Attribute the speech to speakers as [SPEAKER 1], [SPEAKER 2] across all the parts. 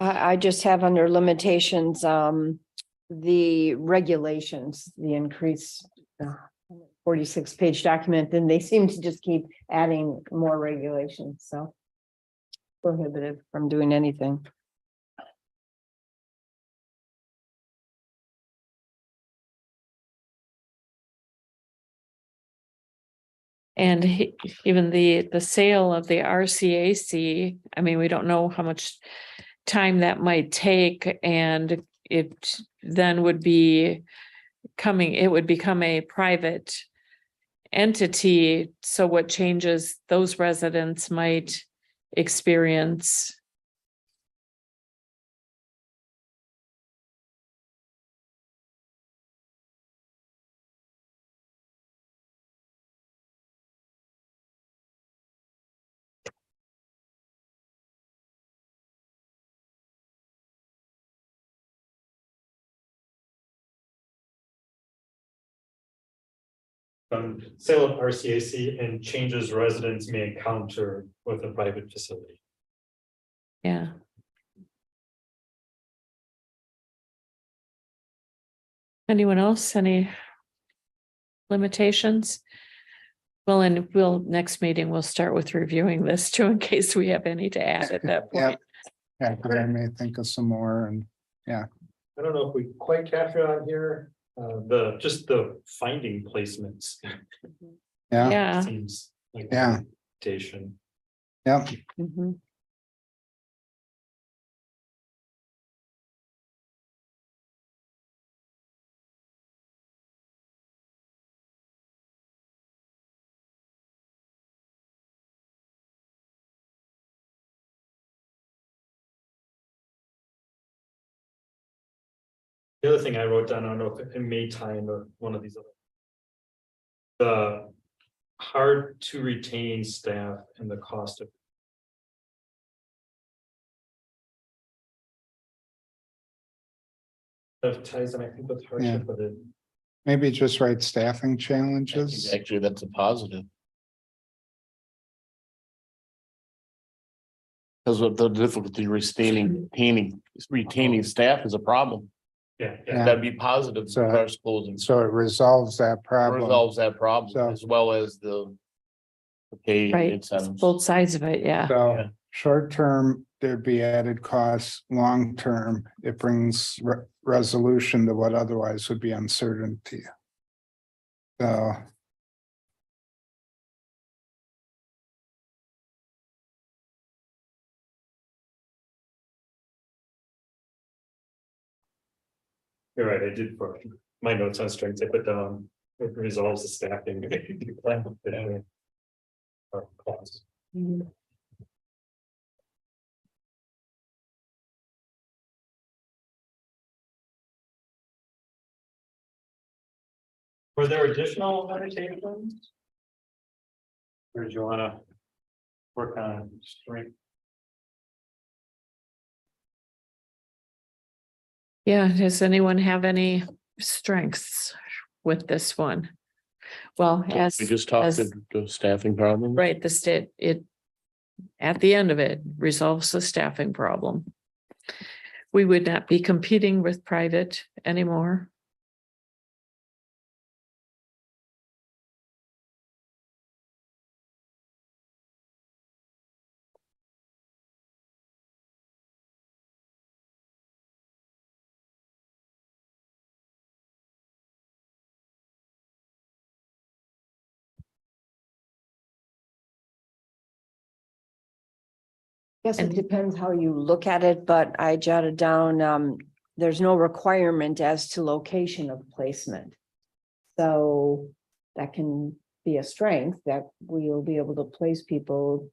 [SPEAKER 1] I just have under limitations, the regulations, the increase. 46-page document, and they seem to just keep adding more regulations, so. Prohibitive from doing anything.
[SPEAKER 2] And even the sale of the RCAC, I mean, we don't know how much time that might take, and it then would be it would become a private entity. So what changes those residents might experience?
[SPEAKER 3] Sale of RCAC and changes residents may encounter with a private facility.
[SPEAKER 2] Yeah. Anyone else? Any limitations? Well, and next meeting, we'll start with reviewing this too, in case we have any to add at that point.
[SPEAKER 4] Yeah, because I may think of some more and
[SPEAKER 3] I don't know if we quite captured on here, just the finding placements.
[SPEAKER 2] Yeah.
[SPEAKER 3] Seems like
[SPEAKER 4] Yeah.
[SPEAKER 3] limitation.
[SPEAKER 4] yeah,
[SPEAKER 1] Mhm.
[SPEAKER 3] The other thing I wrote down, I don't know if it may tie into one of these other. The hard to retain staff and the cost of. That ties in, I think, with hardship, but it.
[SPEAKER 4] maybe just write staffing
[SPEAKER 5] I think
[SPEAKER 4] challenges.
[SPEAKER 5] actually, that's a positive. Because of the difficulty retaining staff is a problem.
[SPEAKER 3] Yeah,
[SPEAKER 4] Yeah.
[SPEAKER 5] That'd be positive.
[SPEAKER 4] So-
[SPEAKER 5] Cars closing.
[SPEAKER 4] So it resolves that problem.
[SPEAKER 5] Resolves that problem
[SPEAKER 4] So-
[SPEAKER 5] as well as the pay
[SPEAKER 2] Right,
[SPEAKER 5] incentives.
[SPEAKER 2] both sides of it, yeah.
[SPEAKER 4] So
[SPEAKER 5] Yeah.
[SPEAKER 4] short term, there'd be added costs. Long term, it brings resolution to what otherwise would be uncertainty. So.
[SPEAKER 3] you're right, I did for my notes on strengths, I put down, it resolves the staffing. Plan. Or costs.
[SPEAKER 1] Mhm.
[SPEAKER 3] Were there additional limitations? Or do you wanna work on strength?
[SPEAKER 2] Yeah, does anyone have any strengths with this one? Well, as,
[SPEAKER 5] We just talked
[SPEAKER 2] as-
[SPEAKER 5] the staffing problem.
[SPEAKER 2] right, the state, at the end of it, resolves the staffing problem. We would not be competing with private anymore.
[SPEAKER 1] Guess it
[SPEAKER 2] And-
[SPEAKER 1] depends how you look at it, but I jotted down, there's no requirement as to location of placement. So that can be a strength that we'll be able to place people.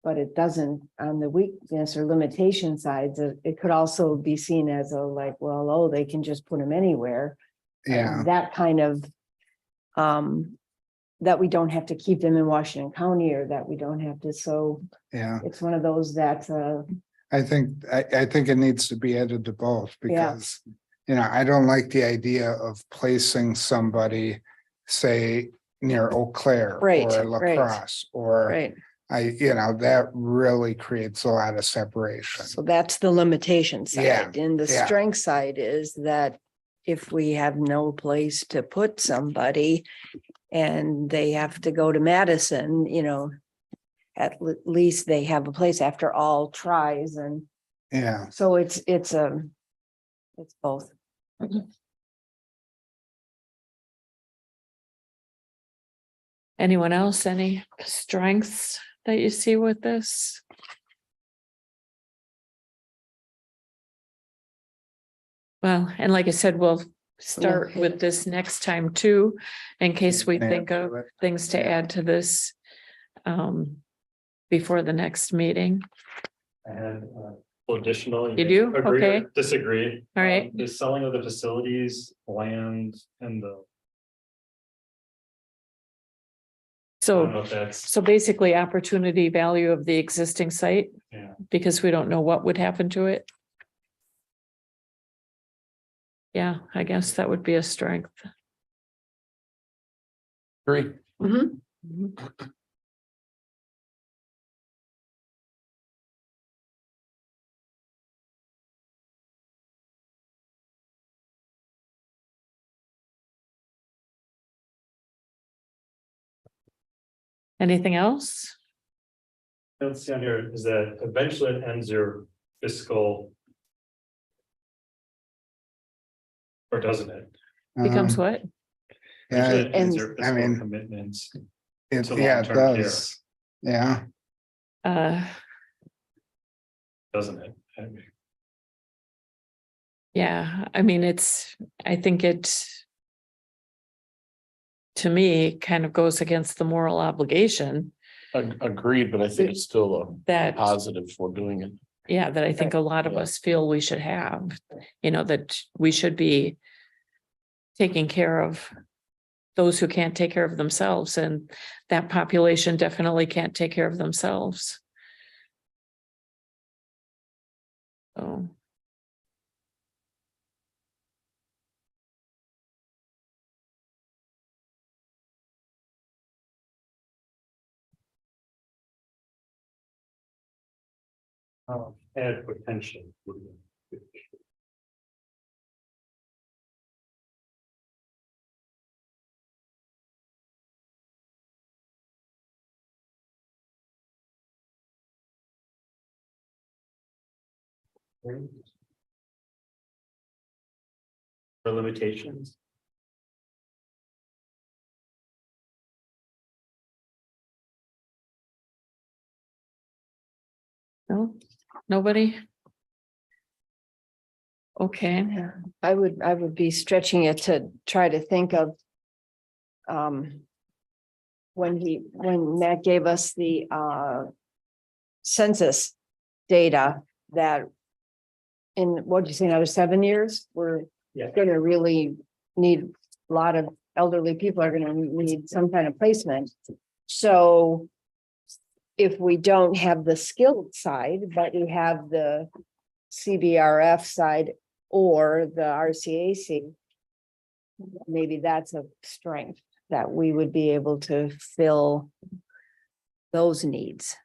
[SPEAKER 1] But it doesn't, on the weakness or limitation sides, it could also be seen as a like, well, oh, they can just put them anywhere.
[SPEAKER 4] Yeah,
[SPEAKER 1] That kind of, that we don't have to keep them in Washington County, or that we don't have to, so
[SPEAKER 4] yeah.
[SPEAKER 1] it's one of those that,
[SPEAKER 4] I think it needs to be added to both
[SPEAKER 1] Yeah.
[SPEAKER 4] because, I don't like the idea of placing somebody, say, near Eau Claire
[SPEAKER 1] Right,
[SPEAKER 4] or
[SPEAKER 1] right.
[SPEAKER 4] La Crosse or,
[SPEAKER 1] right,
[SPEAKER 4] that really creates a lot of separation.
[SPEAKER 1] So that's the limitation
[SPEAKER 4] Yeah,
[SPEAKER 1] side. And the
[SPEAKER 4] yeah.
[SPEAKER 1] strength side is that if we have no place to put somebody and they have to go to Madison, least they have a place after all tries. And
[SPEAKER 4] Yeah,
[SPEAKER 1] so it's both.
[SPEAKER 2] Anyone else, any strengths that you see with this? Well, and like I said, we'll start with this next time too, in case we
[SPEAKER 4] Add
[SPEAKER 2] think
[SPEAKER 4] to
[SPEAKER 2] of
[SPEAKER 4] it.
[SPEAKER 2] things to
[SPEAKER 4] Yeah.
[SPEAKER 2] add to this. Before the next meeting.
[SPEAKER 3] I had additional.
[SPEAKER 2] You do?
[SPEAKER 3] Agree or
[SPEAKER 2] Okay.
[SPEAKER 3] disagree.
[SPEAKER 2] All right.
[SPEAKER 3] The selling of the facilities, land, and I don't know
[SPEAKER 2] So,
[SPEAKER 3] if that's,
[SPEAKER 2] so basically opportunity value of the existing site,
[SPEAKER 3] yeah.
[SPEAKER 2] because we don't know what would happen to it. Yeah, I guess that would be a strength.
[SPEAKER 5] Agree.
[SPEAKER 1] Mhm.
[SPEAKER 2] Anything else?
[SPEAKER 3] Don't see on here is that eventually it ends your fiscal. Or doesn't it?
[SPEAKER 2] Becomes
[SPEAKER 4] Um,
[SPEAKER 2] what?
[SPEAKER 3] Eventually
[SPEAKER 4] Yeah,
[SPEAKER 3] it ends your
[SPEAKER 1] And-
[SPEAKER 4] I
[SPEAKER 3] fiscal
[SPEAKER 4] mean,
[SPEAKER 3] commitments.
[SPEAKER 4] it
[SPEAKER 3] to
[SPEAKER 4] yeah, it
[SPEAKER 3] long-term care.
[SPEAKER 4] does. Yeah,
[SPEAKER 3] Doesn't it? I mean,
[SPEAKER 2] Yeah, I mean, I think it. To me, kind of goes against the moral obligation
[SPEAKER 5] Agreed, but I think it's still a
[SPEAKER 2] that,
[SPEAKER 5] positive for doing it.
[SPEAKER 2] yeah, that I think a lot of
[SPEAKER 5] Yeah.
[SPEAKER 2] us feel we should have. That we should be taking care of those who can't take care of themselves, and that population definitely can't take care of themselves. So.
[SPEAKER 3] Add potential. For limitations.
[SPEAKER 2] No, nobody? Okay,
[SPEAKER 1] I would be stretching it to try to think of. When Matt gave us the census data that. In, what'd you say, another 7 years, we're
[SPEAKER 3] Yeah.
[SPEAKER 1] gonna really need a lot of elderly people are gonna need some kind of placement. So. If we don't have the skilled side, but we have the CBRF side or the RCAC. Maybe that's a strength that we would be able to fill those needs.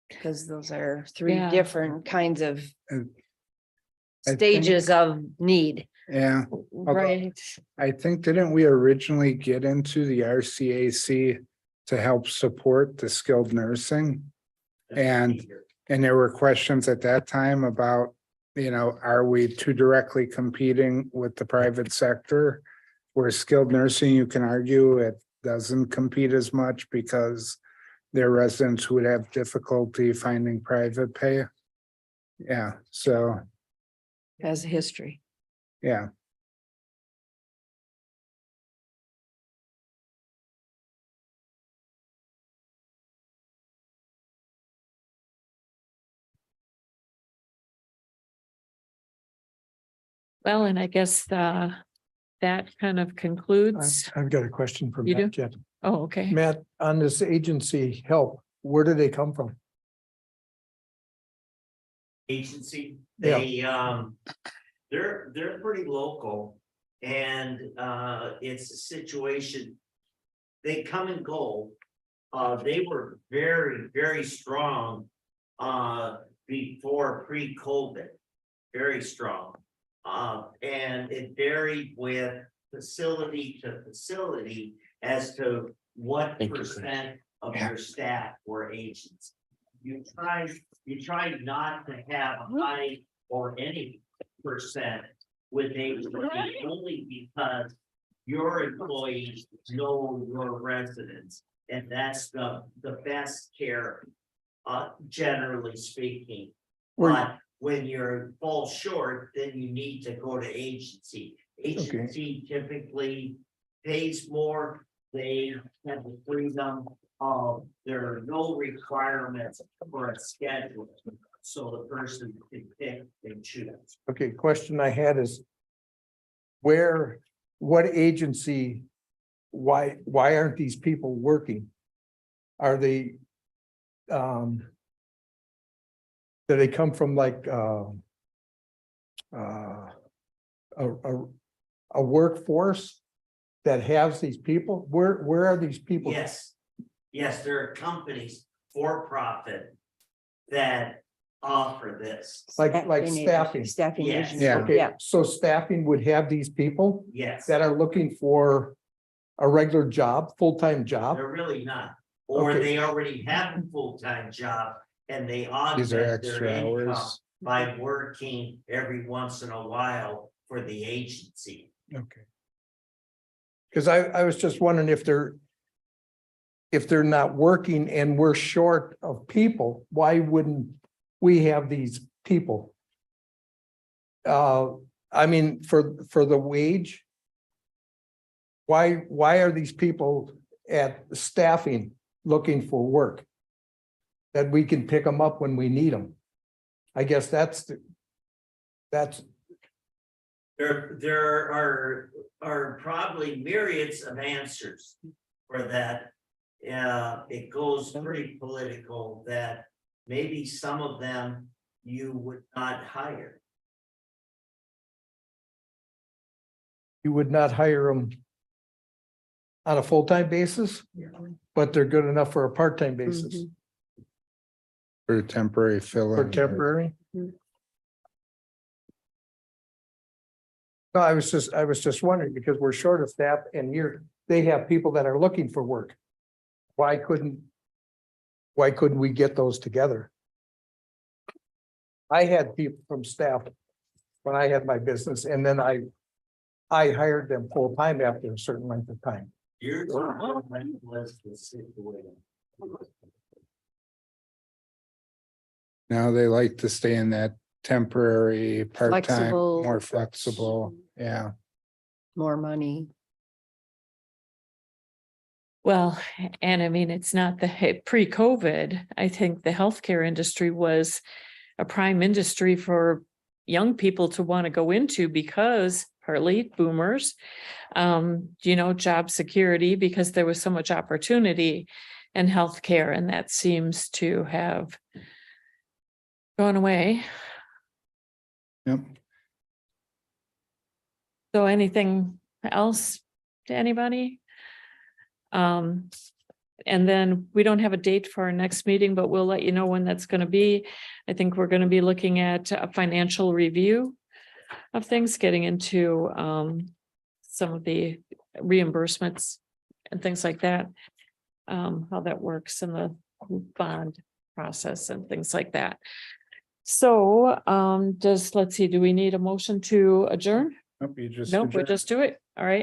[SPEAKER 1] Because those are three
[SPEAKER 2] Yeah.
[SPEAKER 1] different kinds of
[SPEAKER 4] I think-
[SPEAKER 1] stages of need.
[SPEAKER 4] yeah.
[SPEAKER 2] right,
[SPEAKER 4] I think, didn't we originally get into the RCAC to help support the skilled nursing? And there were questions at that time about, are we too directly competing with the private sector? Where skilled nursing, you can argue it doesn't compete as much because their residents would have difficulty finding private pay. Yeah, so,
[SPEAKER 1] Has a history.
[SPEAKER 4] yeah.
[SPEAKER 2] well, and I guess that kind of concludes.
[SPEAKER 6] I've got a question for
[SPEAKER 2] You do?
[SPEAKER 6] Matt, Jen.
[SPEAKER 2] Oh, okay,
[SPEAKER 6] Matt, on this agency help, where do they come from?
[SPEAKER 7] Agency,
[SPEAKER 6] Yeah.
[SPEAKER 7] they're pretty local. And it's a situation. They come and go, they were very, very strong. Before pre-COVID, very strong. And it varied with facility to facility as to what
[SPEAKER 5] Thank you, Chris.
[SPEAKER 7] percent of your staff were agents. You try not to have a high or any percent with agency, only because your employees know your residents, and that's the best care, generally speaking. But when you're fall short, then you need to go to agency. Agency typically pays more, they have the freedom of, there are no requirements for a schedule. So the person can pick and choose.
[SPEAKER 6] Okay, question I had is. What agency, why aren't these people working? Are they? Do they come from like, a workforce that has these people? Where are these people?
[SPEAKER 7] Yes, there are companies for profit that offer this.
[SPEAKER 6] Like
[SPEAKER 1] agency,
[SPEAKER 6] staffing?
[SPEAKER 1] Staffing
[SPEAKER 7] Yes.
[SPEAKER 1] agency,
[SPEAKER 4] Yeah.
[SPEAKER 6] Okay,
[SPEAKER 1] yeah.
[SPEAKER 6] so staffing would have these people
[SPEAKER 7] Yes,
[SPEAKER 6] that are looking for a regular job, full-time job?
[SPEAKER 7] they're really not, or
[SPEAKER 6] Okay.
[SPEAKER 7] they already have a full-time job and they
[SPEAKER 4] These are
[SPEAKER 7] augment their
[SPEAKER 4] extra
[SPEAKER 7] income
[SPEAKER 4] hours.
[SPEAKER 7] by working every once in a while for the agency.
[SPEAKER 6] Okay. Cause I was just wondering if they're not working and we're short of people, why wouldn't we have these people? I mean, for the wage. Why are these people at staffing looking for work? That we can pick them up when we need them. I guess that's.
[SPEAKER 7] There are probably myriads of answers for that. It goes pretty political that maybe some of them you would not hire.
[SPEAKER 6] You would not hire them. On a full-time basis, but they're good enough for a part-time basis,
[SPEAKER 1] Mhm.
[SPEAKER 4] For a temporary fill.
[SPEAKER 6] for temporary.
[SPEAKER 1] Mhm.
[SPEAKER 6] No, I was just wondering, because we're short of staff and they have people that are looking for work. Why couldn't we get those together? I had people from staff when I had my business, and then I hired them full-time after a certain length of time.
[SPEAKER 7] Yours was the situation.
[SPEAKER 4] Now they like to stay in that temporary, part-time,
[SPEAKER 1] Flexible.
[SPEAKER 4] more flexible, yeah.
[SPEAKER 1] More money.
[SPEAKER 2] Well, and I mean, it's not pre-COVID, I think the healthcare industry was a prime industry for young people to want to go into because partly boomers, job security, because there was so much opportunity in healthcare, and that seems to have gone away.
[SPEAKER 4] Yep.
[SPEAKER 2] So anything else to anybody? And then we don't have a date for our next meeting, but we'll let you know when that's going to be. I think we're going to be looking at a financial review of things, getting into some of the reimbursements and things like that. How that works in the bond process and things like that. So let's see, do we need a motion to adjourn?
[SPEAKER 4] Nope, you just.
[SPEAKER 2] Nope, we'll
[SPEAKER 4] adjourned.
[SPEAKER 2] just do it. All right.